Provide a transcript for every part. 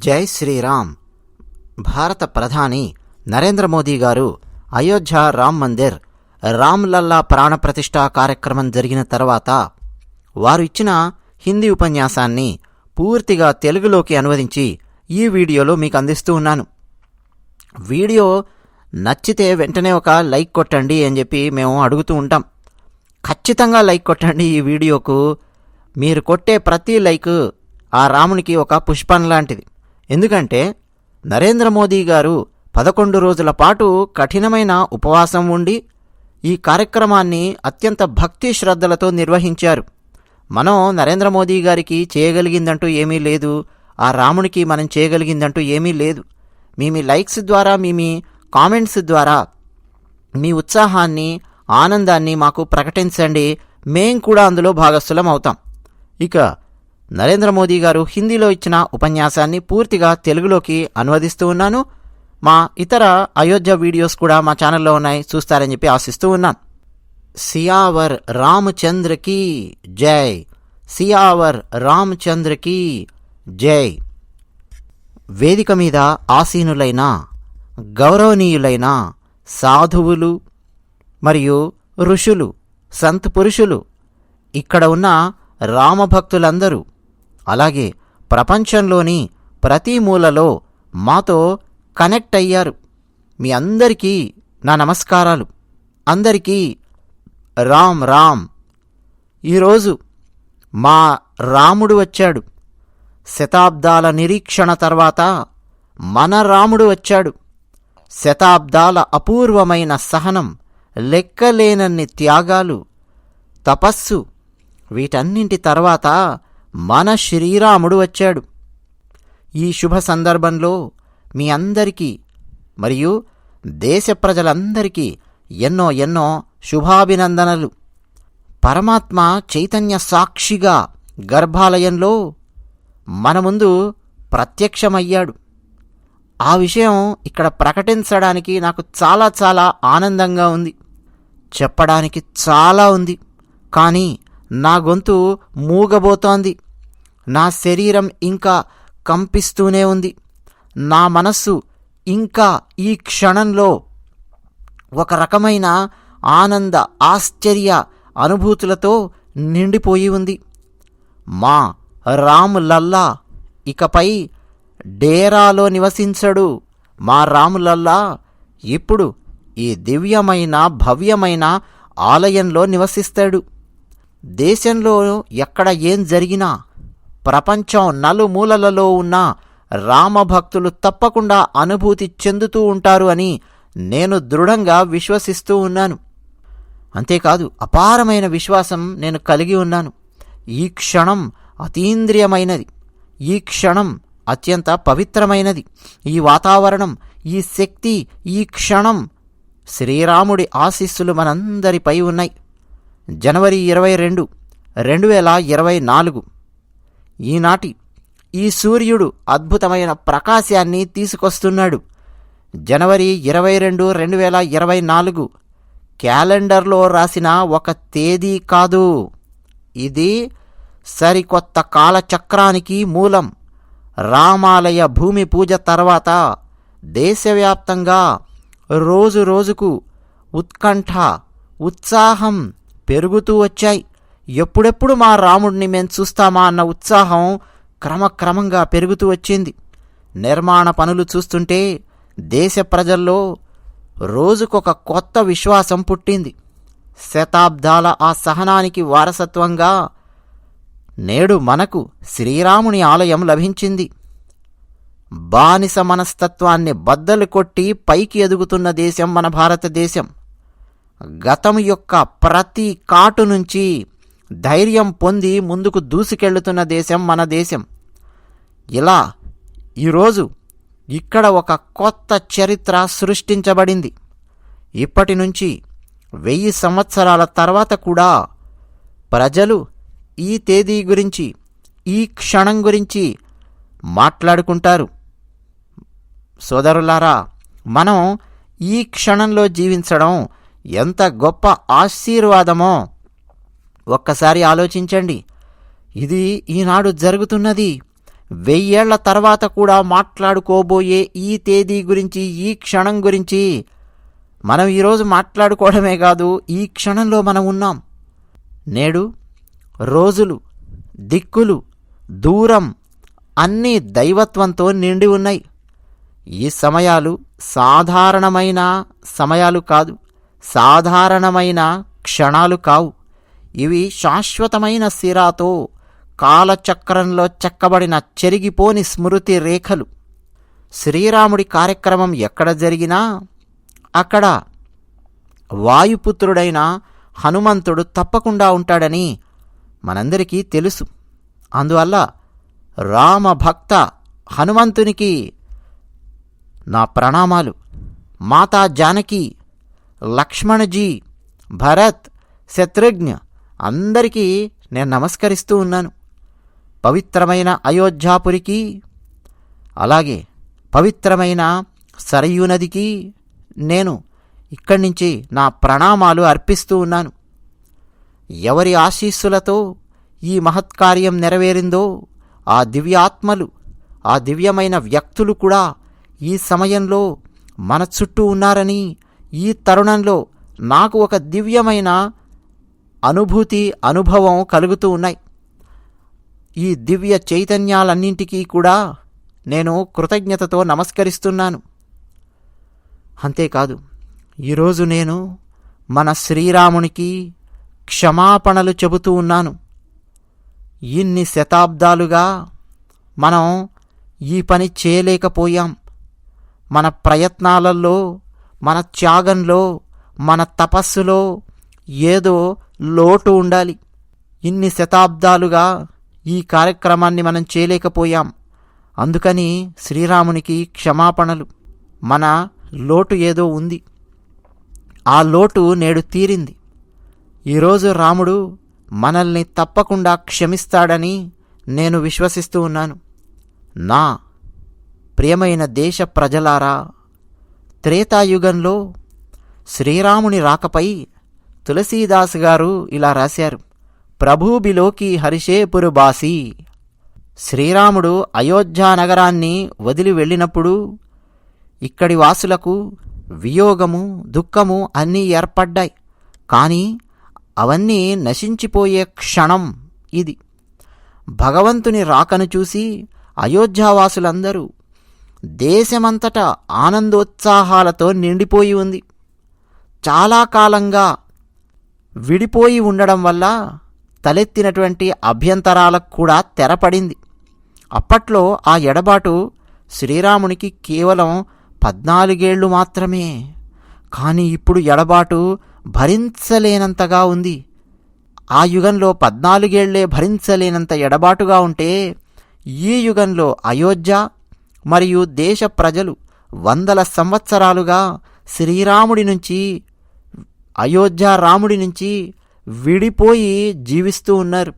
జై శ్రీరామ్. భారత ప్రధాని నరేంద్ర మోదీ గారు అయోధ్య రామ్ మందిర్ రామ్లల్లా ప్రాణప్రతిష్ఠా కార్యక్రమం జరిగిన తర్వాత వారు ఇచ్చిన హిందీ ఉపన్యాసాన్ని పూర్తిగా తెలుగులోకి అనువదించి ఈ వీడియోలో మీకు అందిస్తూ ఉన్నాను. వీడియో నచ్చితే వెంటనే ఒక లైక్ కొట్టండి అని చెప్పి మేము అడుగుతూ ఉంటాం. ఖచ్చితంగా లైక్ కొట్టండి. ఈ వీడియోకు మీరు కొట్టే ప్రతి లైక్ ఆ రామునికి ఒక పుష్పం లాంటిది. ఎందుకంటే నరేంద్ర మోదీ గారు 11 రోజుల పాటు కఠినమైన ఉపవాసం ఉండి ఈ కార్యక్రమాన్ని అత్యంత భక్తి శ్రద్ధలతో నిర్వహించారు. మనం నరేంద్ర మోదీ గారికి చేయగలిగిందంటూ ఏమీ లేదు, ఆ రామునికి మనం చేయగలిగిందంటూ ఏమీ లేదు. మీ లైక్స్ ద్వారా, మీ కామెంట్స్ ద్వారా మీ ఉత్సాహాన్ని, ఆనందాన్ని మాకు ప్రకటించండి. మేం కూడా అందులో భాగస్థులం అవుతాం. ఇక నరేంద్ర మోదీ గారు హిందీలో ఇచ్చిన ఉపన్యాసాన్ని పూర్తిగా తెలుగులోకి అనువదిస్తూ ఉన్నాను. మా ఇతర అయోధ్య వీడియోస్ కూడా మా ఛానల్లో ఉన్నాయి, చూస్తారని చెప్పి ఆశిస్తూ ఉన్నాను. సియావర్ రామచంద్రకి జై, సియావర్ రామచంద్రకి జై. వేదిక మీద ఆసీనులైన గౌరవనీయులైన సాధువులు మరియు ఋషులు, సంత్ పురుషులు, ఇక్కడ ఉన్న రామభక్తులందరూ, అలాగే ప్రపంచంలోని ప్రతి మూలలో మాతో కనెక్ట్ అయ్యారు. మీ అందరికీ నా నమస్కారాలు. అందరికీ రామ్ రామ్. ఈరోజు మా రాముడు వచ్చాడు. శతాబ్దాల నిరీక్షణ తర్వాత మన రాముడు వచ్చాడు. శతాబ్దాల అపూర్వమైన సహనం, లెక్కలేనన్ని త్యాగాలు, తపస్సు, వీటన్నింటి తర్వాత మన శ్రీరాముడు వచ్చాడు. ఈ శుభ సందర్భంలో మీ అందరికీ మరియు దేశ ప్రజలందరికీ ఎన్నో ఎన్నో శుభాభినందనలు. పరమాత్మ చైతన్య సాక్షిగా గర్భాలయంలో మన ముందు ప్రత్యక్షమయ్యాడు. ఆ విషయం ఇక్కడ ప్రకటించడానికి నాకు చాలా చాలా ఆనందంగా ఉంది. చెప్పడానికి చాలా ఉంది, కానీ నా గొంతు మూగబోతోంది. నా శరీరం ఇంకా కంపిస్తూనే ఉంది. నా మనస్సు ఇంకా ఈ క్షణంలో ఒక రకమైన ఆనంద, ఆశ్చర్య అనుభూతులతో నిండిపోయి ఉంది. మా రాములల్లా ఇకపై డేరాలో నివసించడు. మా రాములల్లా ఇప్పుడు ఈ దివ్యమైన, భవ్యమైన ఆలయంలో నివసిస్తాడు. దేశంలో ఎక్కడ ఏం జరిగినా, ప్రపంచం నలుమూలలలో ఉన్న రామభక్తులు తప్పకుండా అనుభూతి చెందుతూ ఉంటారు అని నేను దృఢంగా విశ్వసిస్తూ ఉన్నాను. అంతేకాదు, అపారమైన విశ్వాసం నేను కలిగి ఉన్నాను. ఈ క్షణం అతీంద్రియమైనది. ఈ క్షణం అత్యంత పవిత్రమైనది. ఈ వాతావరణం, ఈ శక్తి, ఈ క్షణం శ్రీరాముడి ఆశీస్సులు మనందరిపై ఉన్నాయి. జనవరి 22, 2024 ఈనాటి ఈ సూర్యుడు అద్భుతమైన ప్రకాశాన్ని తీసుకొస్తున్నాడు. జనవరి 22, 2024 క్యాలెండర్లో రాసిన ఒక తేదీ కాదు. ఇది సరికొత్త కాలచక్రానికి మూలం. రామాలయ భూమి పూజ తర్వాత దేశవ్యాప్తంగా రోజు రోజుకు ఉత్కంఠ, ఉత్సాహం పెరుగుతూ వచ్చాయి. ఎప్పుడెప్పుడు మా రాముడిని మేము చూస్తామా అన్న ఉత్సాహం క్రమక్రమంగా పెరుగుతూ వచ్చింది. నిర్మాణ పనులు చూస్తుంటే దేశ ప్రజల్లో రోజుకొక కొత్త విశ్వాసం పుట్టింది. శతాబ్దాల ఆ సహనానికి వారసత్వంగా నేడు మనకు శ్రీరాముని ఆలయం లభించింది. బానిస మనస్తత్వాన్ని బద్దలు కొట్టి పైకి ఎదుగుతున్న దేశం మన భారతదేశం. గతం యొక్క ప్రతి కాటు నుంచి ధైర్యం పొంది ముందుకు దూసుకెళ్తున్న దేశం మన దేశం. ఇలా ఈరోజు ఇక్కడ ఒక కొత్త చరిత్ర సృష్టించబడింది. ఇప్పటి నుంచి 1000 సంవత్సరాల తర్వాత కూడా ప్రజలు ఈ తేదీ గురించి, ఈ క్షణం గురించి మాట్లాడుకుంటారు. సోదరులారా, మనం ఈ క్షణంలో జీవించడం ఎంత గొప్ప ఆశీర్వాదమో ఒక్కసారి ఆలోచించండి. ఇది ఈనాడు జరుగుతున్నది. 1000 ఏళ్ల తర్వాత కూడా మాట్లాడుకోబోయే ఈ తేదీ గురించి, ఈ క్షణం గురించి మనం ఈరోజు మాట్లాడుకోవడమే కాదు, ఈ క్షణంలో మనం ఉన్నాం. నేడు రోజులు, దిక్కులు, దూరం అన్నీ దైవత్వంతో నిండి ఉన్నాయి. ఈ సమయాలు సాధారణమైన సమయాలు కాదు, సాధారణమైన క్షణాలు కావు. ఇవి శాశ్వతమైన సిరాతో కాలచక్రంలో చెక్కబడిన చెరిగిపోని స్మృతి రేఖలు. శ్రీరాముడి కార్యక్రమం ఎక్కడ జరిగినా అక్కడ వాయుపుత్రుడైన హనుమంతుడు తప్పకుండా ఉంటాడని మనందరికీ తెలుసు. అందువల్ల రామభక్త హనుమంతునికి నా ప్రణామాలు. మాతా జానకి, లక్ష్మణజీ, భరత్, శత్రుఘ్న అందరికీ నేను నమస్కరిస్తూ ఉన్నాను. పవిత్రమైన అయోధ్యాపురికి, అలాగే పవిత్రమైన సరయూ నదికి నేను ఇక్కడి నుంచి నా ప్రణామాలు అర్పిస్తూ ఉన్నాను. ఎవరి ఆశీస్సులతో ఈ మహత్కార్యం నెరవేరిందో ఆ దివ్యాత్మలు, ఆ దివ్యమైన వ్యక్తులు కూడా ఈ సమయంలో మన చుట్టూ ఉన్నారని, ఈ తరుణంలో నాకు ఒక దివ్యమైన అనుభూతి, అనుభవం కలుగుతూ ఉన్నాయి. ఈ దివ్య చైతన్యాలన్నింటికీ కూడా నేను కృతజ్ఞతతో నమస్కరిస్తున్నాను. అంతేకాదు, ఈరోజు నేను మన శ్రీరామునికి క్షమాపణలు చెబుతూ ఉన్నాను. ఇన్ని శతాబ్దాలుగా మనం ఈ పని చేయలేకపోయాం. మన ప్రయత్నాలలో, మన త్యాగంలో, మన తపస్సులో ఏదో లోటు ఉండాలి. ఇన్ని శతాబ్దాలుగా ఈ కార్యక్రమాన్ని మనం చేయలేకపోయాం. అందుకని శ్రీరామునికి క్షమాపణలు. మన లోటు ఏదో ఉంది, ఆ లోటు నేడు తీరింది. ఈరోజు రాముడు మనల్ని తప్పకుండా క్షమిస్తాడని నేను విశ్వసిస్తూ ఉన్నాను. నా ప్రియమైన దేశ ప్రజలారా, త్రేతాయుగంలో శ్రీరాముని రాకపై తులసీదాస్ గారు ఇలా రాశారు: ప్రభూబిలోకి హరిషేపురు బాసి. శ్రీరాముడు అయోధ్యా నగరాన్ని వదిలి వెళ్ళినప్పుడు ఇక్కడి వాసులకు వియోగము, దుఃఖము అన్నీ ఏర్పడ్డాయి. కానీ అవన్నీ నశించిపోయే క్షణం ఇది. భగవంతుని రాకను చూసి అయోధ్యావాసులందరూ దేశమంతటా ఆనందోత్సాహాలతో నిండిపోయి ఉంది. చాలా కాలంగా విడిపోయి ఉండడం వల్ల తలెత్తినటువంటి అభ్యంతరాలకు కూడా తెరపడింది. అప్పట్లో ఆ ఎడబాటు శ్రీరామునికి కేవలం 14 ఏళ్లు మాత్రమే. కానీ ఇప్పుడు ఎడబాటు భరించలేనంతగా ఉంది. ఆ యుగంలో 14 ఏళ్లే భరించలేనంత ఎడబాటుగా ఉంటే, ఈ యుగంలో అయోధ్య మరియు దేశ ప్రజలు 100 సంవత్సరాలుగా శ్రీరాముడి నుంచి, అయోధ్య రాముడి నుంచి విడిపోయి జీవిస్తూ ఉన్నారు.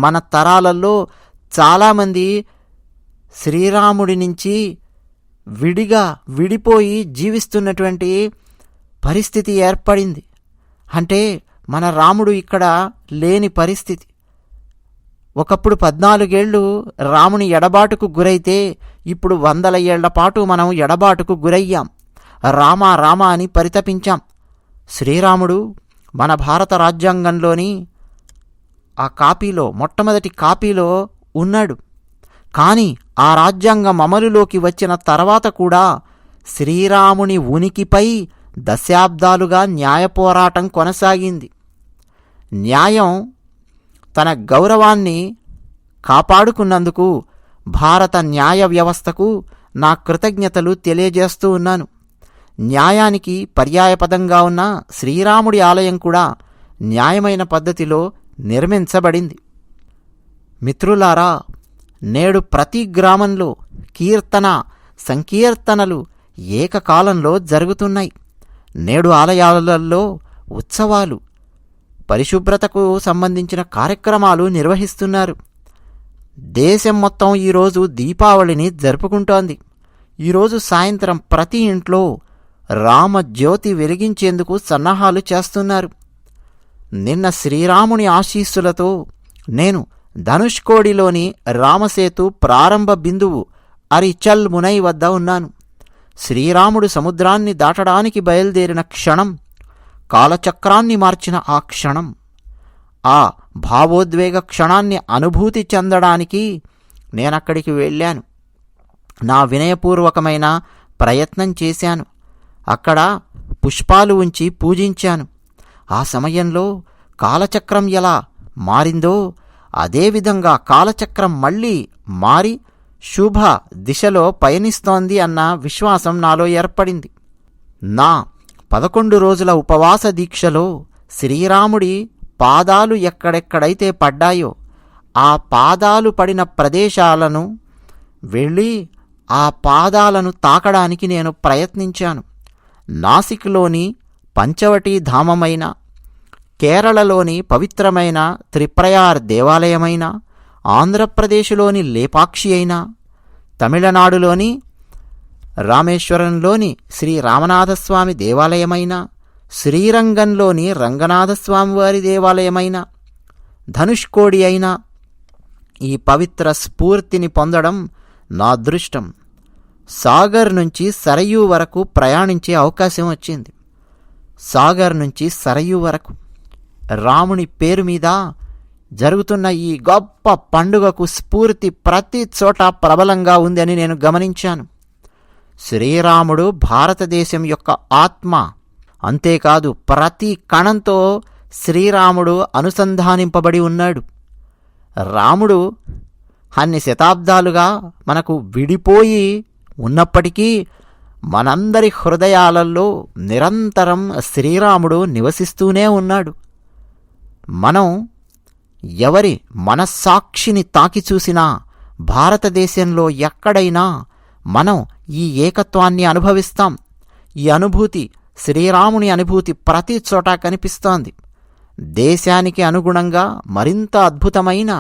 మన తరాలలో చాలామంది శ్రీరాముడి నుంచి విడిపోయి జీవిస్తున్నటువంటి పరిస్థితి ఏర్పడింది. అంటే మన రాముడు ఇక్కడ లేని పరిస్థితి. ఒకప్పుడు 14 ఏళ్ళు రాముని ఎడబాటుకు గురైతే ఇప్పుడు 100 ఏళ్ల పాటు మనం ఎడబాటుకు గురయ్యాం. రామ రామ అని పరితపించాం. శ్రీరాముడు మన భారత రాజ్యాంగంలోని ఆ కాపీలో, మొట్టమొదటి కాపీలో ఉన్నాడు. కానీ ఆ రాజ్యాంగం అమలులోకి వచ్చిన తర్వాత కూడా శ్రీరాముని ఉనికిపై దశాబ్దాలుగా న్యాయ పోరాటం కొనసాగింది. న్యాయం తన గౌరవాన్ని కాపాడుకున్నందుకు భారత న్యాయ వ్యవస్థకు నా కృతజ్ఞతలు తెలియజేస్తూ ఉన్నాను. న్యాయానికి పర్యాయపదంగా ఉన్న శ్రీరాముడి ఆలయం కూడా న్యాయమైన పద్ధతిలో నిర్మించబడింది. మిత్రులారా, నేడు ప్రతి గ్రామంలో కీర్తన, సంకీర్తనలు ఏకకాలంలో జరుగుతున్నాయి. నేడు ఆలయాలలో ఉత్సవాలు, పరిశుభ్రతకు సంబంధించిన కార్యక్రమాలు నిర్వహిస్తున్నారు. దేశం మొత్తం ఈరోజు దీపావళిని జరుపుకుంటోంది. ఈరోజు సాయంత్రం ప్రతి ఇంట్లో రామజ్యోతి వెలిగించేందుకు సన్నాహాలు చేస్తున్నారు. నిన్న శ్రీరాముని ఆశీస్సులతో నేను ధనుష్కోడిలోని రామసేతు ప్రారంభ బిందువు అరిచల్ మునై వద్ద ఉన్నాను. శ్రీరాముడు సముద్రాన్ని దాటడానికి బయలుదేరిన క్షణం, కాలచక్రాన్ని మార్చిన ఆ క్షణం, ఆ భావోద్వేగ క్షణాన్ని అనుభూతి చెందడానికి నేనక్కడికి వెళ్ళాను. నా వినయపూర్వకమైన ప్రయత్నం చేశాను. అక్కడ పుష్పాలు ఉంచి పూజించాను. ఆ సమయంలో కాలచక్రం ఎలా మారిందో అదేవిధంగా కాలచక్రం మళ్ళీ మారి శుభ దిశలో పయనిస్తోంది అన్న విశ్వాసం నాలో ఏర్పడింది. నా 11 రోజుల ఉపవాస దీక్షలో శ్రీరాముడి పాదాలు ఎక్కడెక్కడైతే పడ్డాయో ఆ పాదాలు పడిన ప్రదేశాలను వెళ్ళి ఆ పాదాలను తాకడానికి నేను ప్రయత్నించాను. నాసిక్లోని పంచవటీ ధామమైన, కేరళలోని పవిత్రమైన త్రిప్రయార్ దేవాలయమైన, ఆంధ్రప్రదేశ్లోని లేపాక్షి అయినా, తమిళనాడులోని రామేశ్వరంలోని శ్రీ రామనాథస్వామి దేవాలయమైన, శ్రీరంగంలోని రంగనాథస్వామివారి దేవాలయమైన, ధనుష్కోడి అయినా ఈ పవిత్ర స్ఫూర్తిని పొందడం నా అదృష్టం. సాగర్ నుంచి సరయూ వరకు ప్రయాణించే అవకాశం వచ్చింది. సాగర్ నుంచి సరయూ వరకు రాముని పేరు మీద జరుగుతున్న ఈ గొప్ప పండుగకు స్ఫూర్తి ప్రతి చోట ప్రబలంగా ఉందని నేను గమనించాను. శ్రీరాముడు భారతదేశం యొక్క ఆత్మ. అంతేకాదు, ప్రతి కణంతో శ్రీరాముడు అనుసంధానింపబడి ఉన్నాడు. రాముడు అన్ని శతాబ్దాలుగా మనకు విడిపోయి ఉన్నప్పటికీ మనందరి హృదయాలలో నిరంతరం శ్రీరాముడు నివసిస్తూనే ఉన్నాడు. మనం ఎవరి మనస్సాక్షిని తాకి చూసినా భారతదేశంలో ఎక్కడైనా మనం ఈ ఏకత్వాన్ని అనుభవిస్తాం. ఈ అనుభూతి, శ్రీరాముని అనుభూతి ప్రతి చోట కనిపిస్తోంది. దేశానికి అనుగుణంగా మరింత అద్భుతమైన,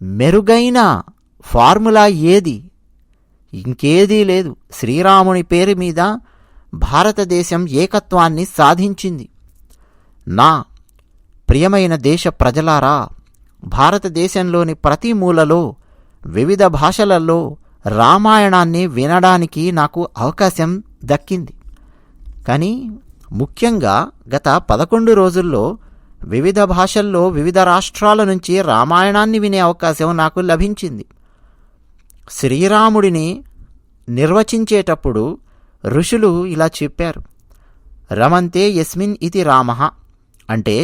మెరుగైన ఫార్ములా ఏది? ఇంకేదీ లేదు. శ్రీరాముని పేరు మీద భారతదేశం ఏకత్వాన్ని సాధించింది. నా ప్రియమైన దేశ ప్రజలారా, భారతదేశంలోని ప్రతి మూలలో వివిధ భాషలలో రామాయణాన్ని వినడానికి నాకు అవకాశం దక్కింది. కానీ ముఖ్యంగా గత 11 రోజుల్లో వివిధ భాషల్లో వివిధ రాష్ట్రాల నుంచి రామాయణాన్ని వినే అవకాశం నాకు లభించింది. శ్రీరాముడిని నిర్వచించేటప్పుడు ఋషులు ఇలా చెప్పారు: రమంతే యస్మిన్ ఇతి రామః, అంటే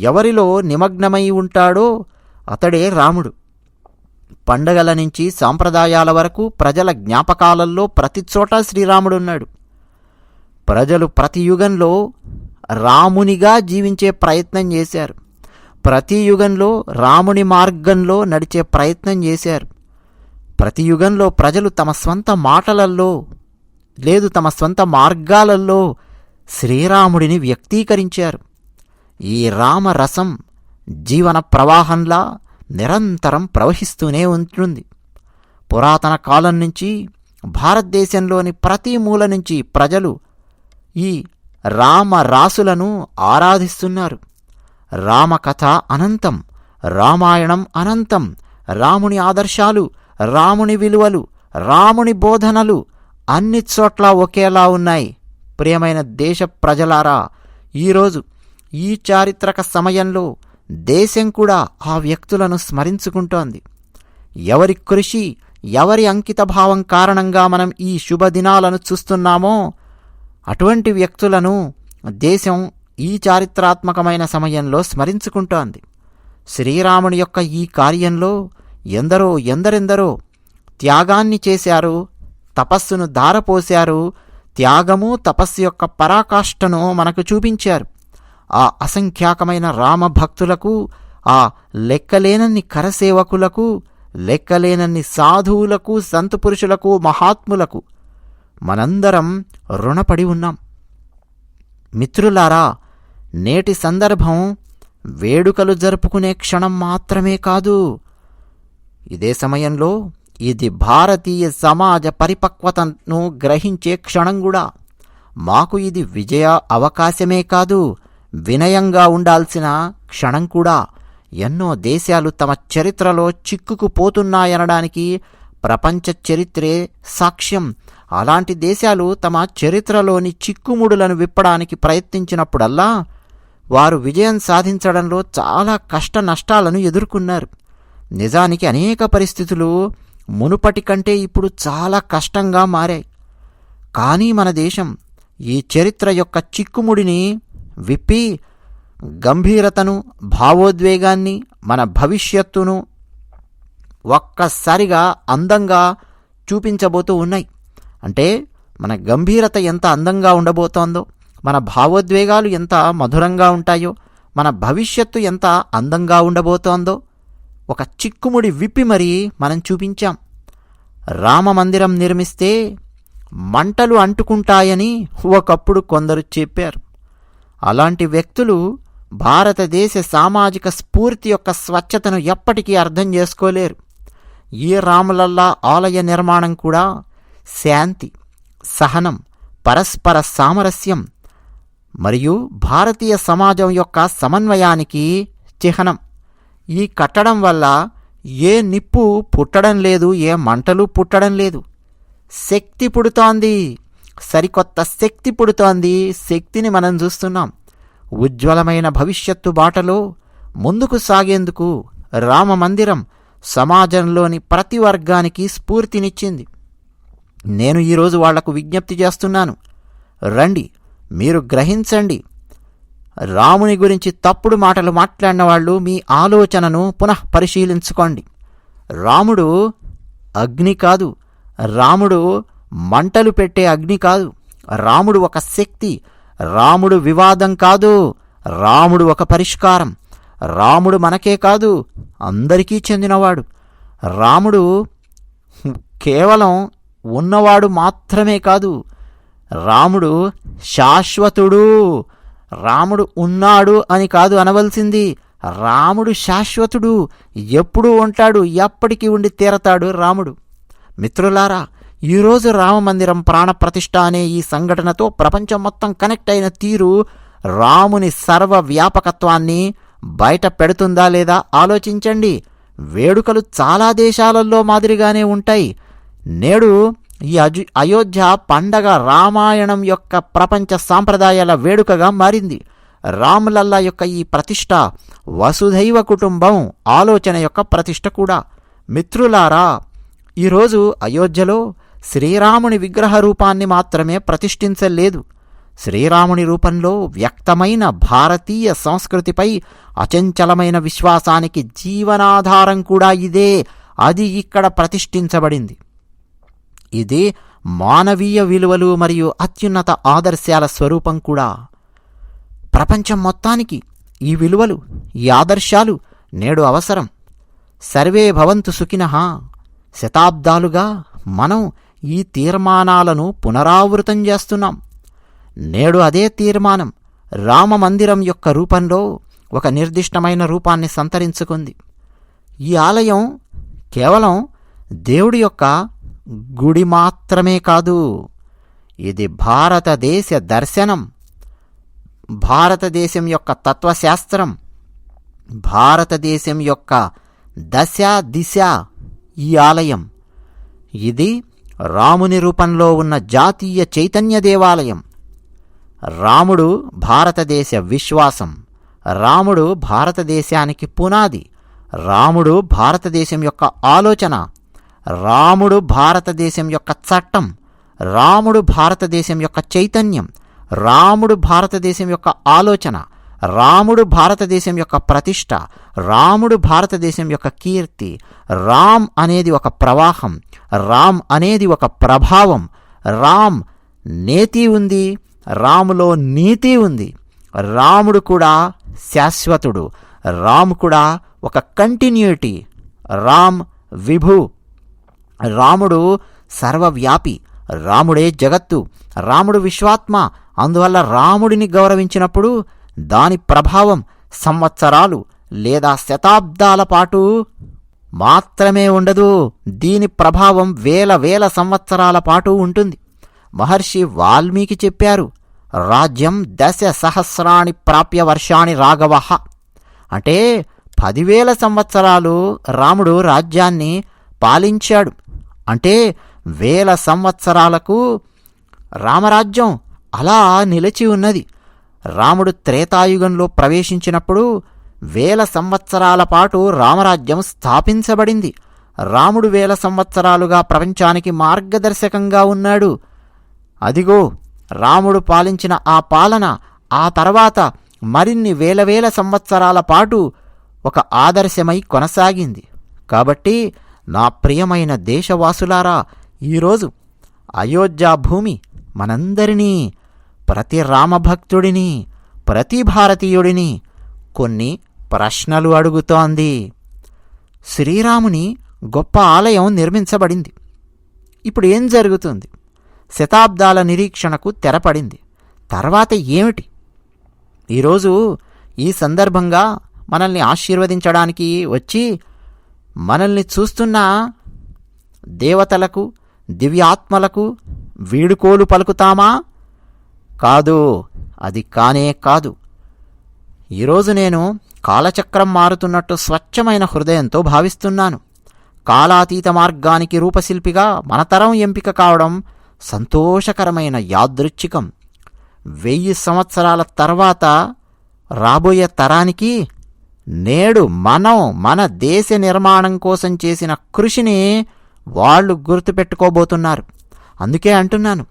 ఎవరిలో నిమగ్నమై ఉంటాడో అతడే రాముడు. పండగల నుంచి సాంప్రదాయాల వరకు ప్రజల జ్ఞాపకాలలో ప్రతి చోట శ్రీరాముడున్నాడు. ప్రజలు ప్రతి యుగంలో రామునిగా జీవించే ప్రయత్నం చేశారు. ప్రతి యుగంలో రాముని మార్గంలో నడిచే ప్రయత్నం చేశారు. ప్రతి యుగంలో ప్రజలు తమ స్వంత మాటలల్లో లేదు తమ స్వంత మార్గాలలో శ్రీరాముడిని వ్యక్తీకరించారు. ఈ రామరసం జీవన ప్రవాహంలా నిరంతరం ప్రవహిస్తూనే ఉంటుంది. పురాతన కాలం నుంచి భారతదేశంలోని ప్రతి మూల నుంచి ప్రజలు ఈ రామరాసులను ఆరాధిస్తున్నారు. రామకథ అనంతం, రామాయణం అనంతం. రాముని ఆదర్శాలు, రాముని విలువలు, రాముని బోధనలు అన్ని చోట్ల ఒకేలా ఉన్నాయి. ప్రియమైన దేశ ప్రజలారా, ఈరోజు ఈ చారిత్రక సమయంలో దేశం కూడా ఆ వ్యక్తులను స్మరించుకుంటోంది. ఎవరి కృషి, ఎవరి అంకితభావం కారణంగా మనం ఈ శుభదినాలను చూస్తున్నామో అటువంటి వ్యక్తులను దేశం ఈ చారిత్రాత్మకమైన సమయంలో స్మరించుకుంటోంది. శ్రీరాముని యొక్క ఈ కార్యంలో ఎందరెందరో త్యాగాన్ని చేశారు, తపస్సును ధారపోశారు. త్యాగము, తపస్సు యొక్క పరాకాష్ఠను మనకు చూపించారు. ఆ అసంఖ్యాకమైన రామభక్తులకు, ఆ లెక్కలేనన్ని కరసేవకులకు, లెక్కలేనన్ని సాధువులకు, సంతపురుషులకు, మహాత్ములకు మనందరం రుణపడి ఉన్నాం. మిత్రులారా, నేటి సందర్భం వేడుకలు జరుపుకునే క్షణం మాత్రమే కాదు. ఇదే సమయంలో ఇది భారతీయ సమాజ పరిపక్వతను గ్రహించే క్షణం కూడా. మాకు ఇది విజయ అవకాశమే కాదు, వినయంగా ఉండాల్సిన క్షణం కూడా. ఎన్నో దేశాలు తమ చరిత్రలో చిక్కుకుపోతున్నాయనడానికి ప్రపంచ చరిత్రే సాక్ష్యం. అలాంటి దేశాలు తమ చరిత్రలోని చిక్కుముడులను విప్పడానికి ప్రయత్నించినప్పుడల్లా వారు విజయం సాధించడంలో చాలా కష్ట నష్టాలను ఎదుర్కొన్నారు. నిజానికి అనేక పరిస్థితులు మునుపటి కంటే ఇప్పుడు చాలా కష్టంగా మారాయి. కానీ మన దేశం ఈ చరిత్ర యొక్క చిక్కుముడిని విప్పి గంభీరతను, భావోద్వేగాన్ని, మన భవిష్యత్తును ఒక్కసారిగా అందంగా చూపించబోతూ ఉన్నాయి. అంటే మన గంభీరత ఎంత అందంగా ఉండబోతోందో, మన భావోద్వేగాలు ఎంత మధురంగా ఉంటాయో, మన భవిష్యత్తు ఎంత అందంగా ఉండబోతోందో ఒక చిక్కుముడి విప్పి మరీ మనం చూపించాం. రామమందిరం నిర్మిస్తే మంటలు అంటుకుంటాయని ఒకప్పుడు కొందరు చెప్పారు. అలాంటి వ్యక్తులు భారతదేశ సామాజిక స్ఫూర్తి యొక్క స్వచ్ఛతను ఎప్పటికీ అర్థం చేసుకోలేరు. ఈ రాములల్లా ఆలయ నిర్మాణం కూడా శాంతి, సహనం, పరస్పర సామరస్యం మరియు భారతీయ సమాజం యొక్క సమన్వయానికి చిహ్నం. ఈ కట్టడం వల్ల ఏ నిప్పు పుట్టడం లేదు, ఏ మంటలు పుట్టడం లేదు. శక్తి పుడుతోంది, సరికొత్త శక్తి పుడుతోంది. శక్తిని మనం చూస్తున్నాం. ఉజ్వలమైన భవిష్యత్తు బాటలో ముందుకు సాగేందుకు రామమందిరం సమాజంలోని ప్రతి వర్గానికి స్ఫూర్తినిచ్చింది. నేను ఈరోజు వాళ్లకు విజ్ఞప్తి చేస్తున్నాను, రండి, మీరు గ్రహించండి. రాముని గురించి తప్పుడు మాటలు మాట్లాడిన వాళ్ళు మీ ఆలోచనను పునః పరిశీలించుకోండి. రాముడు అగ్ని కాదు, రాముడు మంటలు పెట్టే అగ్ని కాదు, రాముడు ఒక శక్తి, రాముడు వివాదం కాదు, రాముడు ఒక పరిష్కారం. రాముడు మనకే కాదు, అందరికీ చెందినవాడు. రాముడు కేవలం ఉన్నవాడు మాత్రమే కాదు, రాముడు శాశ్వతుడు. రాముడు ఉన్నాడు అని కాదు అనవలసింది, రాముడు శాశ్వతుడు, ఎప్పుడూ ఉంటాడు, ఎప్పటికీ ఉండి తీరతాడు రాముడు. మిత్రులారా, ఈరోజు రామమందిరం ప్రాణప్రతిష్ఠ అనే ఈ సంఘటనతో ప్రపంచం మొత్తం కనెక్ట్ అయిన తీరు రాముని సర్వవ్యాపకత్వాన్ని బయట పెడుతుందా లేదా ఆలోచించండి. వేడుకలు చాలా దేశాలలో మాదిరిగానే ఉంటాయి. నేడు ఈ అయోధ్య పండగ రామాయణం యొక్క ప్రపంచ సాంప్రదాయాల వేడుకగా మారింది. రాములల్లా యొక్క ఈ ప్రతిష్ఠ వసుధైవ కుటుంబం ఆలోచన యొక్క ప్రతిష్ఠ కూడా. మిత్రులారా, ఈరోజు అయోధ్యలో శ్రీరాముని విగ్రహ రూపాన్ని మాత్రమే ప్రతిష్ఠించలేదు. శ్రీరాముని రూపంలో వ్యక్తమైన భారతీయ సంస్కృతిపై అచంచలమైన విశ్వాసానికి జీవనాధారం కూడా ఇదే. అది ఇక్కడ ప్రతిష్ఠించబడింది. ఇది మానవీయ విలువలు మరియు అత్యున్నత ఆదర్శాల స్వరూపం కూడా. ప్రపంచం మొత్తానికి ఈ విలువలు, ఈ ఆదర్శాలు నేడు అవసరం. సర్వే భవంతు సుఖినః. శతాబ్దాలుగా మనం ఈ తీర్మానాలను పునరావృతం చేస్తున్నాం. నేడు అదే తీర్మానం రామమందిరం యొక్క రూపంలో ఒక నిర్దిష్టమైన రూపాన్ని సంతరించుకుంది. ఈ ఆలయం కేవలం దేవుడి యొక్క గుడి మాత్రమే కాదు, ఇది భారతదేశ దర్శనం, భారతదేశం యొక్క తత్వశాస్త్రం, భారతదేశం యొక్క దశ దిశ. ఈ ఆలయం ఇది రాముని రూపంలో ఉన్న జాతీయ చైతన్య దేవాలయం. రాముడు భారతదేశ విశ్వాసం, రాముడు భారతదేశానికి పునాది, రాముడు భారతదేశం యొక్క ఆలోచన, రాముడు భారతదేశం యొక్క చట్టం, రాముడు భారతదేశం యొక్క చైతన్యం, రాముడు భారతదేశం యొక్క ఆలోచన, రాముడు భారతదేశం యొక్క ప్రతిష్ట, రాముడు భారతదేశం యొక్క కీర్తి. రామ్ అనేది ఒక ప్రవాహం, రామ్ అనేది ఒక ప్రభావం. రామ్ నేతి ఉంది, రాములో నీతి ఉంది. రాముడు కూడా శాశ్వతుడు, రామ్ కూడా ఒక కంటిన్యూటీ. రామ్ విభు, రాముడు సర్వవ్యాపి, రాముడే జగత్తు, రాముడు విశ్వాత్మ. అందువల్ల రాముడిని గౌరవించినప్పుడు దాని ప్రభావం సంవత్సరాలు లేదా శతాబ్దాల పాటు మాత్రమే ఉండదు, దీని ప్రభావం వేల వేల సంవత్సరాల పాటు ఉంటుంది. మహర్షి వాల్మీకి చెప్పారు, రాజ్యం దశ సహస్రాణి ప్రాప్య వర్షాణి రాఘవ. అంటే 10,000 సంవత్సరాలు రాముడు రాజ్యాన్ని పాలించాడు. అంటే 1000 సంవత్సరాలకు రామరాజ్యం అలా నిలిచి ఉన్నది. రాముడు త్రేతాయుగంలో ప్రవేశించినప్పుడు 1000 సంవత్సరాల పాటు రామరాజ్యం స్థాపించబడింది. రాముడు 1000 సంవత్సరాలుగా ప్రపంచానికి మార్గదర్శకంగా ఉన్నాడు. అదిగో రాముడు పాలించిన ఆ పాలన ఆ తర్వాత మరిన్ని వేల సంవత్సరాల పాటు ఒక ఆదర్శమై కొనసాగింది. కాబట్టి నా ప్రియమైన దేశవాసులారా, ఈరోజు అయోధ్య భూమి మనందరినీ, ప్రతి రామభక్తుడిని, ప్రతి భారతీయుడిని కొన్ని ప్రశ్నలు అడుగుతోంది. శ్రీరాముని గొప్ప ఆలయం నిర్మించబడింది. ఇప్పుడు ఏం జరుగుతుంది? శతాబ్దాల నిరీక్షణకు తెరపడింది. తర్వాత ఏమిటి? ఈరోజు ఈ సందర్భంగా మనల్ని ఆశీర్వదించడానికి వచ్చి మనల్ని చూస్తున్న దేవతలకు, దివ్యాత్మలకు వీడుకోలు పలుకుతామా? కాదు, అది కానే కాదు. ఈరోజు నేను కాలచక్రం మారుతున్నట్టు స్వచ్ఛమైన హృదయంతో భావిస్తున్నాను. కాలాతీత మార్గానికి రూపశిల్పిగా మన తరం ఎంపిక కావడం సంతోషకరమైన యాదృచ్ఛికం. 1000 సంవత్సరాల తర్వాత రాబోయే తరానికి నేడు మనం మన దేశ నిర్మాణం కోసం చేసిన కృషిని వాళ్ళు గుర్తుపెట్టుకోబోతున్నారు. అందుకే అంటున్నాను,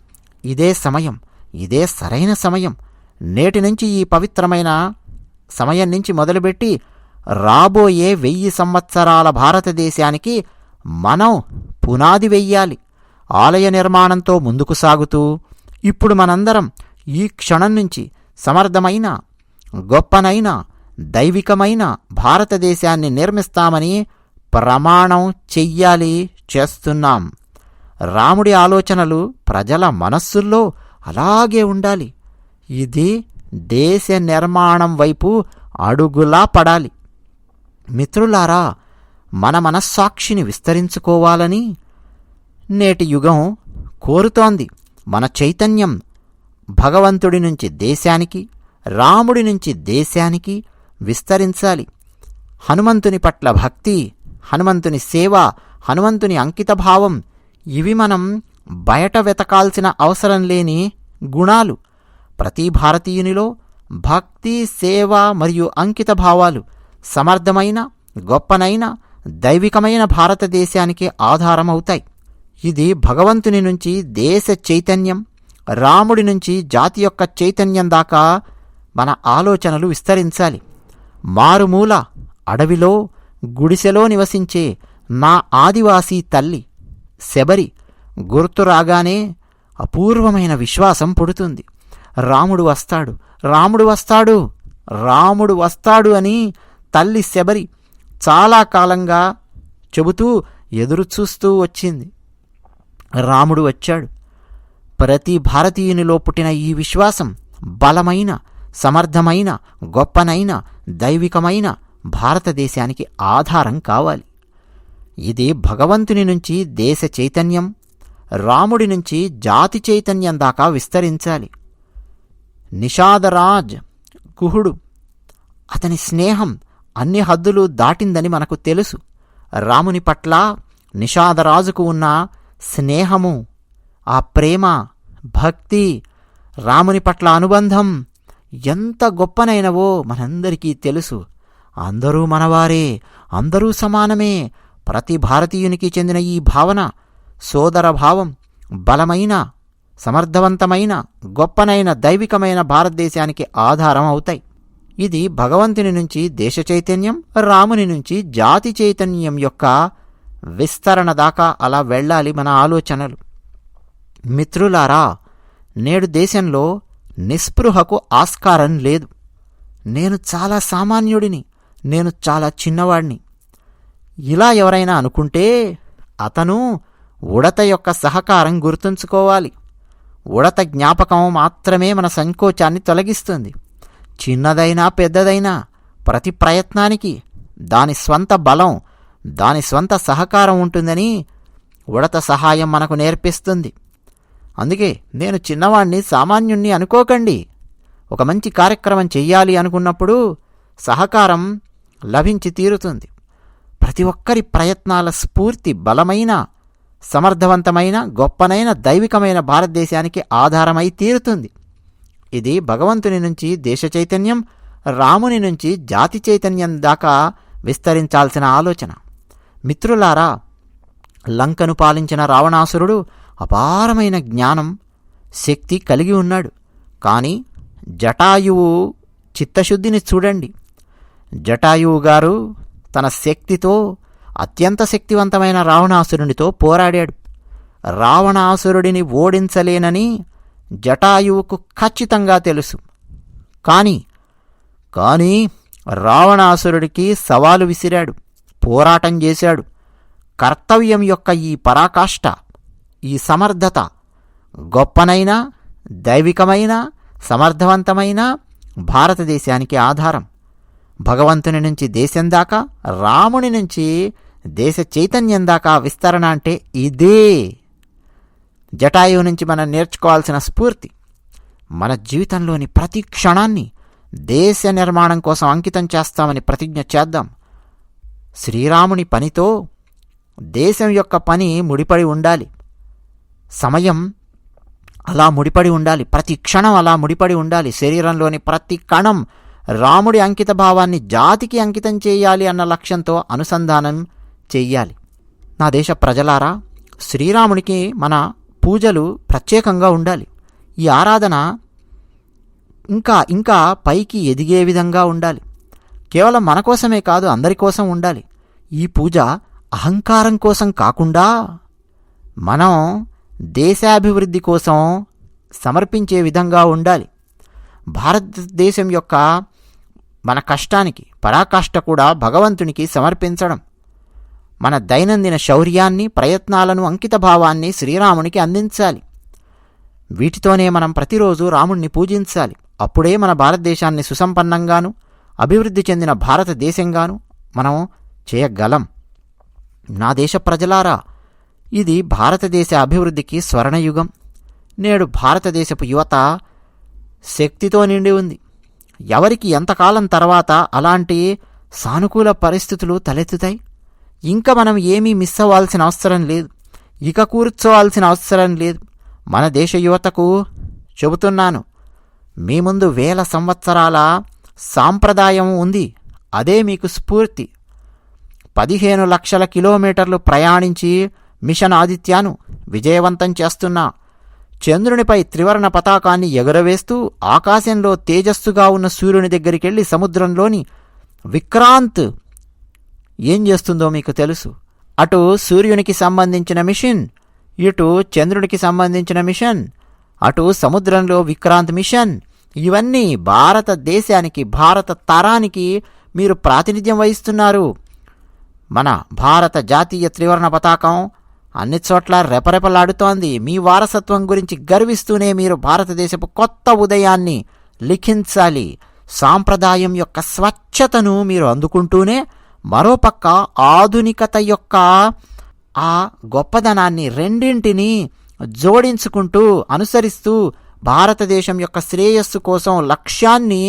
ఇదే సమయం, ఇదే సరైన సమయం. నేటి నుంచి, ఈ పవిత్రమైన సమయం నుంచి మొదలుపెట్టి రాబోయే 1000 సంవత్సరాల భారతదేశానికి మనం పునాది వెయ్యాలి. ఆలయ నిర్మాణంతో ముందుకు సాగుతూ ఇప్పుడు మనందరం ఈ క్షణం నుంచి సమర్థమైన, గొప్పనైన, దైవికమైన భారతదేశాన్ని నిర్మిస్తామని ప్రమాణం చెయ్యాలి, చేస్తున్నాం. రాముడి ఆలోచనలు ప్రజల మనస్సుల్లో అలాగే ఉండాలి. ఇది దేశ నిర్మాణం వైపు అడుగులా పడాలి. మిత్రులారా, మన మనస్సాక్షిని విస్తరించుకోవాలని నేటి యుగం కోరుతోంది. మన చైతన్యం భగవంతుడి నుంచి దేశానికి, రాముడి నుంచి దేశానికి విస్తరించాలి. హనుమంతుని పట్ల భక్తి, హనుమంతుని సేవ, హనుమంతుని అంకితభావం, ఇవి మనం బయట వెతకాల్సిన అవసరం లేని గుణాలు. ప్రతి భారతీయునిలో భక్తి, సేవ మరియు అంకిత భావాలు సమర్థమైన, గొప్పనైన, దైవికమైన భారతదేశానికి ఆధారమవుతాయి. ఇది భగవంతుని నుంచి దేశ చైతన్యం, రాముడి నుంచి జాతి యొక్క చైతన్యం దాకా మన ఆలోచనలు విస్తరించాలి. మారుమూల అడవిలో గుడిసెలో నివసించే నా ఆదివాసీ తల్లి శబరి గుర్తు రాగానే అపూర్వమైన విశ్వాసం పుడుతుంది. రాముడు వస్తాడు, రాముడు వస్తాడు, రాముడు వస్తాడు అని తల్లి శబరి చాలా కాలంగా చెబుతూ ఎదురుచూస్తూ వచ్చింది. రాముడు వచ్చాడు. ప్రతి భారతీయునిలో పుట్టిన ఈ విశ్వాసం బలమైన, సమర్థమైన, గొప్పనైన, దైవికమైన భారతదేశానికి ఆధారం కావాలి. ఇది భగవంతుని నుంచి దేశ చైతన్యం, రాముడి నుంచి జాతి చైతన్యం దాకా విస్తరించాలి. నిషాదరాజ్ గుహుడు, అతని స్నేహం అన్ని హద్దులు దాటిందని మనకు తెలుసు. రాముని పట్ల నిషాదరాజుకు ఉన్న స్నేహము, ఆ ప్రేమ, భక్తి, రాముని పట్ల అనుబంధం ఎంత గొప్పనైనవో మనందరికీ తెలుసు. అందరూ మనవారే, అందరూ సమానమే. ప్రతి భారతీయునికి చెందిన ఈ భావన, సోదర భావం బలమైన, సమర్థవంతమైన, గొప్పనైన, దైవికమైన భారతదేశానికి ఆధారం అవుతాయి. ఇది భగవంతుని నుంచి దేశ చైతన్యం, రాముని నుంచి జాతి చైతన్యం యొక్క విస్తరణ దాకా అలా వెళ్ళాలి మన ఆలోచనలు. మిత్రులారా, నేడు దేశంలో నిస్పృహకు ఆస్కారం లేదు. నేను చాలా సామాన్యుడిని, నేను చాలా చిన్నవాడిని, ఇలా ఎవరైనా అనుకుంటే అతను ఉడత యొక్క సహకారం గుర్తుంచుకోవాలి. ఉడత జ్ఞాపకం మాత్రమే మన సంకోచాన్ని తొలగిస్తుంది. చిన్నదైనా పెద్దదైనా ప్రతి ప్రయత్నానికి దాని స్వంత బలం, దాని స్వంత సహకారం ఉంటుందని ఉడత సహాయం మనకు నేర్పిస్తుంది. అందుకే నేను చిన్నవాణ్ణి, సామాన్యుణ్ణి అనుకోకండి. ఒక మంచి కార్యక్రమం చెయ్యాలి అనుకున్నప్పుడు సహకారం లభించి తీరుతుంది. ప్రతి ఒక్కరి ప్రయత్నాల స్ఫూర్తి బలమైన, సమర్థవంతమైన, గొప్పనైన, దైవికమైన భారతదేశానికి ఆధారమై తీరుతుంది. ఇది భగవంతుని నుంచి దేశ చైతన్యం, రాముని నుంచి జాతి చైతన్యం దాకా విస్తరించాల్సిన ఆలోచన. మిత్రులారా, లంకను పాలించిన రావణాసురుడు అపారమైన జ్ఞానం, శక్తి కలిగి ఉన్నాడు. కానీ జటాయువు చిత్తశుద్ధిని చూడండి. జటాయువు గారు తన శక్తితో అత్యంత శక్తివంతమైన రావణాసురునితో పోరాడాడు. రావణాసురుడిని ఓడించలేనని జటాయువుకు ఖచ్చితంగా తెలుసు. కానీ రావణాసురుడికి సవాలు విసిరాడు, పోరాటం చేశాడు. కర్తవ్యం యొక్క ఈ పరాకాష్ఠ, ఈ సమర్థత గొప్పనైన, దైవికమైన, సమర్థవంతమైన భారతదేశానికి ఆధారం. భగవంతుని నుంచి దేశం దాకా, రాముని నుంచి దేశ చైతన్యం దాకా విస్తరణ అంటే ఇదే. జటాయువు నుంచి మనం నేర్చుకోవాల్సిన స్ఫూర్తి. మన జీవితంలోని ప్రతి క్షణాన్ని దేశ నిర్మాణం కోసం అంకితం చేస్తామని ప్రతిజ్ఞ చేద్దాం. శ్రీరాముని పనితో దేశం యొక్క పని ముడిపడి ఉండాలి. సమయం అలా ముడిపడి ఉండాలి, ప్రతి క్షణం అలా ముడిపడి ఉండాలి. శరీరంలోని ప్రతి కణం రాముడి అంకిత భావాన్ని జాతికి అంకితం చేయాలి అన్న లక్ష్యంతో అనుసంధానం చెయ్యాలి. నా దేశ ప్రజలారా, శ్రీరామునికి మన పూజలు ప్రత్యేకంగా ఉండాలి. ఈ ఆరాధన ఇంకా ఇంకా పైకి ఎదిగే విధంగా ఉండాలి. కేవలం మన కోసమే కాదు, అందరి కోసం ఉండాలి. ఈ పూజ అహంకారం కోసం కాకుండా మనం దేశాభివృద్ధి కోసం సమర్పించే విధంగా ఉండాలి. భారతదేశం యొక్క మన కష్టానికి పరాకాష్ఠ కూడా భగవంతునికి సమర్పించడం. మన దైనందిన శౌర్యాన్ని, ప్రయత్నాలను, అంకిత భావాన్ని శ్రీరామునికి అందించాలి. వీటితోనే మనం ప్రతిరోజు రాముణ్ణి పూజించాలి. అప్పుడే మన భారతదేశాన్ని సుసంపన్నంగాను, అభివృద్ధి చెందిన భారతదేశంగాను మనం చేయగలం. నా దేశ ప్రజలారా, ఇది భారతదేశ అభివృద్ధికి స్వర్ణయుగం. నేడు భారతదేశపు యువత శక్తితో నిండి ఉంది. ఎవరికి ఎంతకాలం తర్వాత అలాంటి సానుకూల పరిస్థితులు తలెత్తుతాయి? ఇంకా మనం ఏమీ మిస్ అవ్వాల్సిన అవసరం లేదు, ఇక కూర్చోవాల్సిన అవసరం లేదు. మన దేశ యువతకు చెబుతున్నాను, మీ ముందు 1000 సంవత్సరాల సాంప్రదాయం ఉంది. అదే మీకు స్ఫూర్తి. 15 లక్షల కిలోమీటర్లు ప్రయాణించి మిషన్ ఆదిత్యను విజయవంతం చేస్తున్నా. చంద్రునిపై త్రివర్ణ పతాకాన్ని ఎగురవేస్తూ ఆకాశంలో తేజస్సుగా ఉన్న సూర్యుని దగ్గరికెళ్ళి సముద్రంలోని విక్రాంత్ ఏం చేస్తుందో మీకు తెలుసు. అటు సూర్యునికి సంబంధించిన మిషన్, ఇటు చంద్రునికి సంబంధించిన మిషన్, అటు సముద్రంలో విక్రాంత్ మిషన్. ఇవన్నీ భారతదేశానికి, భారత తరానికి మీరు ప్రాతినిధ్యం వహిస్తున్నారు. మన భారత జాతీయ త్రివర్ణ పతాకం అన్ని చోట్ల రెపరెపలాడుతోంది. మీ వారసత్వం గురించి గర్విస్తూనే మీరు భారతదేశపు కొత్త ఉదయాన్ని లిఖించాలి. సాంప్రదాయం యొక్క స్వచ్ఛతను మీరు అందుకుంటూనే మరోపక్క ఆధునికత యొక్క ఆ గొప్పదనాన్ని రెండింటినీ జోడించుకుంటూ, అనుసరిస్తూ భారతదేశం యొక్క శ్రేయస్సు కోసం లక్ష్యాన్ని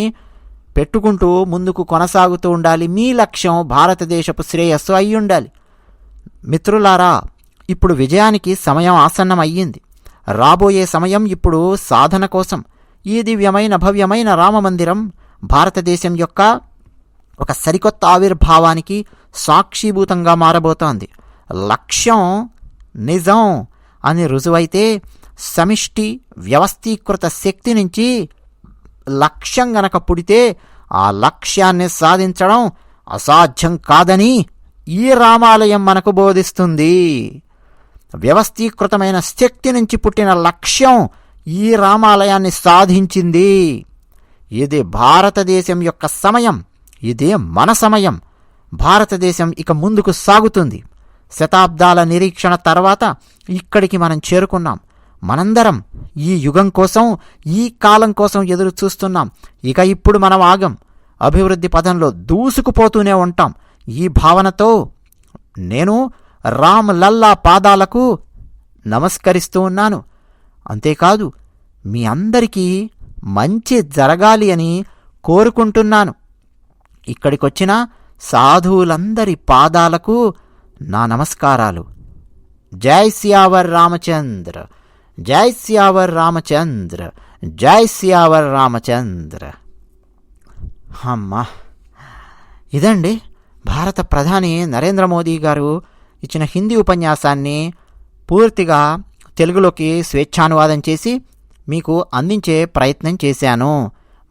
పెట్టుకుంటూ ముందుకు కొనసాగుతూ ఉండాలి. మీ లక్ష్యం భారతదేశపు శ్రేయస్సు అయి ఉండాలి. మిత్రులారా, ఇప్పుడు విజయానికి సమయం ఆసన్నం అయ్యింది. రాబోయే సమయం ఇప్పుడు సాధన కోసం. ఈ దివ్యమైన భవ్యమైన రామమందిరం భారతదేశం యొక్క ఒక సరికొత్త ఆవిర్భావానికి సాక్షిభూతంగా మారబోతోంది. లక్ష్యం నిజం అని రుజువైతే సమిష్టి వ్యవస్థీకృత శక్తి నుంచి లక్ష్యం గనక పుడితే ఆ లక్ష్యాన్ని సాధించడం అసాధ్యం కాదని ఈ రామాలయం మనకు బోధిస్తుంది. వ్యవస్థీకృతమైన శక్తి నుంచి పుట్టిన లక్ష్యం ఈ రామాలయాన్ని సాధించింది. ఇది భారతదేశం యొక్క సమయం, ఇదే మన సమయం. భారతదేశం ఇక ముందుకు సాగుతుంది. శతాబ్దాల నిరీక్షణ తర్వాత ఇక్కడికి మనం చేరుకున్నాం. మనందరం ఈ యుగం కోసం, ఈ కాలం కోసం ఎదురు చూస్తున్నాం. ఇక ఇప్పుడు మనం ఆగం. అభివృద్ధి పదంలో దూసుకుపోతూనే ఉంటాం. ఈ భావనతో నేను రామ్ లల్లా పాదాలకు నమస్కరిస్తూ ఉన్నాను. అంతేకాదు, మీ అందరికీ మంచి జరగాలి అని కోరుకుంటున్నాను. ఇక్కడికొచ్చిన సాధువులందరి పాదాలకు నా నమస్కారాలు. జై సియావర్ రామచంద్ర, జై సియావర్ రామచంద్ర, జై సియావర్ రామచంద్ర. అమ్మా, ఇదండి భారత ప్రధాని నరేంద్ర మోదీ గారు ఇచ్చిన హిందీ ఉపన్యాసాన్ని పూర్తిగా తెలుగులోకి స్వేచ్ఛానువాదం చేసి మీకు అందించే ప్రయత్నం చేశాను.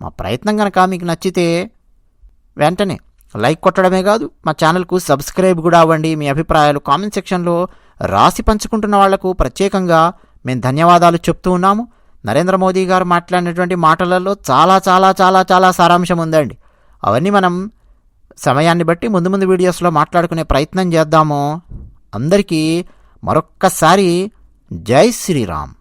మా ప్రయత్నం కనుక మీకు నచ్చితే వెంటనే లైక్ కొట్టడమే కాదు, మా ఛానల్కు సబ్స్క్రైబ్ కూడా అవ్వండి. మీ అభిప్రాయాలు కామెంట్ సెక్షన్లో రాసి పంచుకుంటున్న వాళ్లకు ప్రత్యేకంగా మేము ధన్యవాదాలు చెప్తూ ఉన్నాము. నరేంద్ర మోదీ గారు మాట్లాడినటువంటి మాటలలో చాలా చాలా చాలా చాలా సారాంశం ఉందండి. అవన్నీ మనం సమయాన్ని బట్టి ముందు ముందు వీడియోస్లో మాట్లాడుకునే ప్రయత్నం చేద్దాము. అందరికీ మరొక్కసారి జై శ్రీరామ్.